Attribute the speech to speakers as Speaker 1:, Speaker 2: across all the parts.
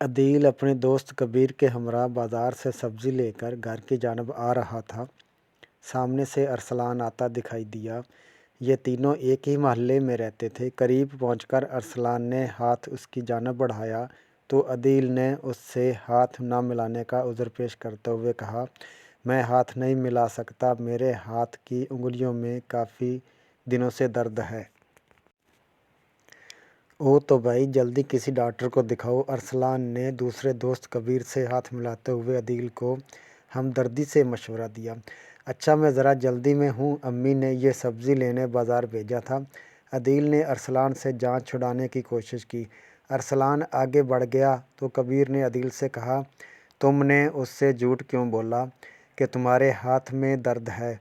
Speaker 1: عدیل اپنے دوست کبیر کے ہمراہ بازار سے سبزی لے کر گھر کی جانب آ رہا تھا۔ سامنے سے ارسلان آتا دکھائی دیا۔ یہ تینوں ایک ہی محلے میں رہتے تھے۔ قریب پہنچ کر ارسلان نے ہاتھ اس کی جانب بڑھایا تو عدیل نے اس سے ہاتھ نہ ملانے کا عذر پیش کرتے ہوئے کہا، میں ہاتھ نہیں ملا سکتا، میرے ہاتھ کی انگلیوں میں کافی دنوں سے درد ہے۔ او تو بھائی جلدی کسی ڈاکٹر کو دکھاؤ۔ ارسلان نے دوسرے دوست کبیر سے ہاتھ ملاتے ہوئے عدیل کو ہمدردی سے مشورہ دیا۔ اچھا میں ذرا جلدی میں ہوں، امی نے یہ سبزی لینے بازار بھیجا تھا۔ عدیل نے ارسلان سے جان چھڑانے کی کوشش کی۔ ارسلان آگے بڑھ گیا تو کبیر نے عدیل سے کہا، تم نے اس سے جھوٹ کیوں بولا کہ تمہارے ہاتھ میں درد ہے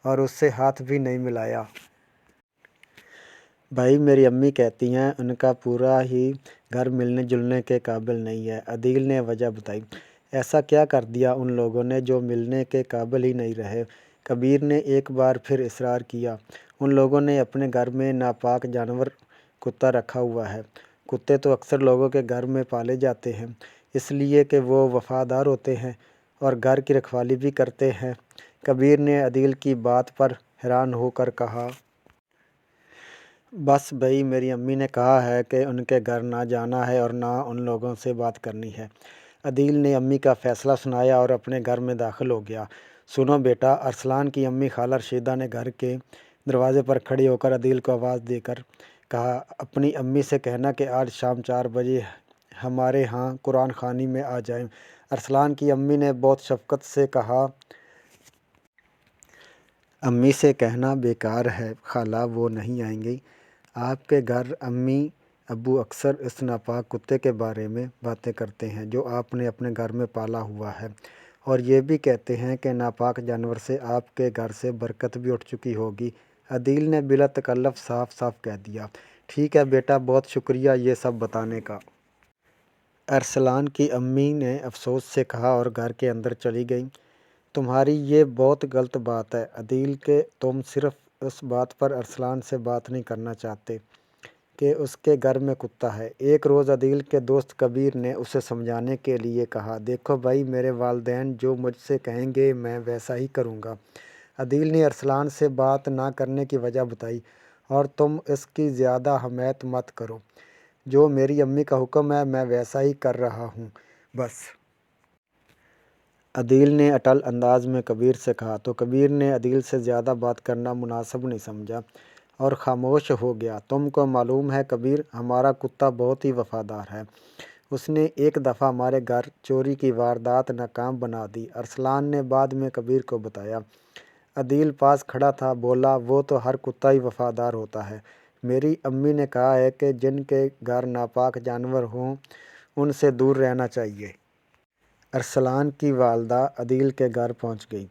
Speaker 1: اور اس سے ہاتھ بھی نہیں ملایا؟ بھائی میری امی کہتی ہیں ان کا پورا ہی گھر ملنے جلنے کے قابل نہیں ہے۔ عدیل نے وجہ بتائی۔ ایسا کیا کر دیا ان لوگوں نے جو ملنے کے قابل ہی نہیں رہے؟ کبیر نے ایک بار پھر اصرار کیا۔ ان لوگوں نے اپنے گھر میں ناپاک جانور کتا رکھا ہوا ہے۔ کتے تو اکثر لوگوں کے گھر میں پالے جاتے ہیں، اس لیے کہ وہ وفادار ہوتے ہیں اور گھر کی رکھوالی بھی کرتے ہیں۔ کبیر نے عدیل کی بات پر حیران ہو کر کہا، بس بھائی میری امی نے کہا ہے کہ ان کے گھر نہ جانا ہے اور نہ ان لوگوں سے بات کرنی ہے۔ عدیل نے امی کا فیصلہ سنایا اور اپنے گھر میں داخل ہو گیا۔ سنو بیٹا، ارسلان کی امی خالہ رشیدہ نے گھر کے دروازے پر کھڑی ہو کر عدیل کو آواز دے کر کہا، اپنی امی سے کہنا کہ آج شام 4 بجے ہمارے ہاں قرآن خوانی میں آ جائیں۔ ارسلان کی امی نے بہت شفقت سے کہا، امی سے کہنا بیکار ہے خالہ، وہ نہیں آئیں گی۔ آپ کے گھر امی ابو اکثر اس ناپاک کتے کے بارے میں باتیں کرتے ہیں جو آپ نے اپنے گھر میں پالا ہوا ہے، اور یہ بھی کہتے ہیں کہ ناپاک جانور سے آپ کے گھر سے برکت بھی اٹھ چکی ہوگی۔ عدیل نے بلا تکلف صاف صاف کہہ دیا۔ ٹھیک ہے بیٹا، بہت شکریہ یہ سب بتانے کا۔ ارسلان کی امی نے افسوس سے کہا اور گھر کے اندر چلی گئیں۔ تمہاری یہ بہت غلط بات ہے عدیل کہ تم صرف اس بات پر ارسلان سے بات نہیں کرنا چاہتے کہ اس کے گھر میں کتا ہے۔ ایک روز عدیل کے دوست کبیر نے اسے سمجھانے کے لیے کہا، دیکھو بھائی، میرے والدین جو مجھ سے کہیں گے میں ویسا ہی کروں گا۔ عدیل نے ارسلان سے بات نہ کرنے کی وجہ بتائی، اور تم اس کی زیادہ حمایت مت کرو، جو میری امی کا حکم ہے میں ویسا ہی کر رہا ہوں بس۔ عدیل نے اٹل انداز میں کبیر سے کہا تو کبیر نے عدیل سے زیادہ بات کرنا مناسب نہیں سمجھا اور خاموش ہو گیا۔ تم کو معلوم ہے کبیر، ہمارا کتا بہت ہی وفادار ہے، اس نے ایک دفعہ ہمارے گھر چوری کی واردات ناکام بنا دی۔ ارسلان نے بعد میں کبیر کو بتایا۔ عدیل پاس کھڑا تھا، بولا، وہ تو ہر کتا ہی وفادار ہوتا ہے، میری امی نے کہا ہے کہ جن کے گھر ناپاک جانور ہوں ان سے دور رہنا چاہیے۔ ارسلان کی والدہ عدیل کے گھر پہنچ گئی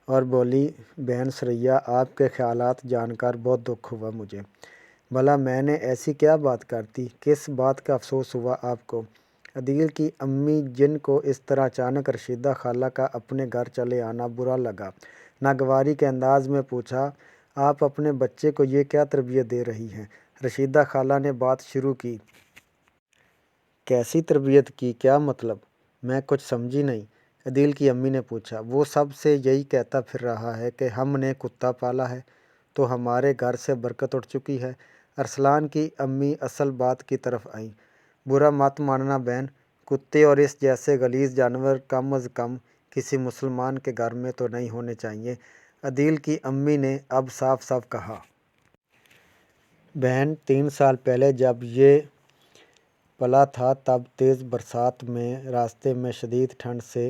Speaker 1: اور بولی، بہن ثریا، آپ کے خیالات جان کر بہت دکھ ہوا مجھے۔ بھلا میں نے ایسی کیا بات کر دی؟ کس بات کا افسوس ہوا آپ کو؟ عدیل کی امی، جن کو اس طرح اچانک رشیدہ خالہ کا اپنے گھر چلے آنا برا لگا، ناگواری کے انداز میں پوچھا، آپ اپنے بچے کو یہ کیا تربیت دے رہی ہیں؟ رشیدہ خالہ نے بات شروع کی۔ کیسی تربیت کی؟ کیا مطلب؟ میں کچھ سمجھی نہیں، عدیل کی امی نے پوچھا۔ وہ سب سے یہی کہتا پھر رہا ہے کہ ہم نے کتا پالا ہے تو ہمارے گھر سے برکت اٹھ چکی ہے۔ ارسلان کی امی اصل بات کی طرف آئیں۔ برا مت ماننا بہن، کتے اور اس جیسے غلیظ جانور کم از کم کسی مسلمان کے گھر میں تو نہیں ہونے چاہیے۔ عدیل کی امی نے اب صاف صاف کہا۔ بہن، 3 سال پہلے جب یہ پلا تھا تب تیز برسات میں راستے میں شدید ٹھنڈ سے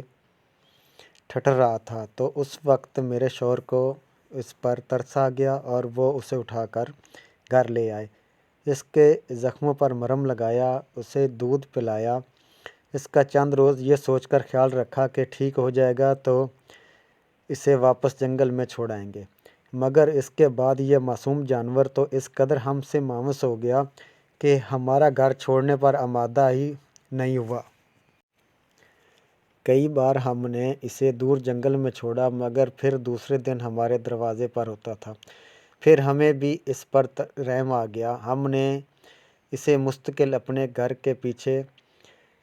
Speaker 1: ٹھٹر رہا تھا، تو اس وقت میرے شوہر کو اس پر ترس آ گیا اور وہ اسے اٹھا کر گھر لے آئے۔ اس کے زخموں پر مرہم لگایا، اسے دودھ پلایا، اس کا چند روز یہ سوچ کر خیال رکھا کہ ٹھیک ہو جائے گا تو اسے واپس جنگل میں چھوڑ آئیں گے۔ مگر اس کے بعد یہ معصوم جانور تو اس قدر ہم سے مانوس ہو گیا کہ ہمارا گھر چھوڑنے پر آمادہ ہی نہیں ہوا۔ کئی بار ہم نے اسے دور جنگل میں چھوڑا مگر پھر دوسرے دن ہمارے دروازے پر ہوتا تھا۔ پھر ہمیں بھی اس پر رحم آ گیا، ہم نے اسے مستقل اپنے گھر کے پیچھے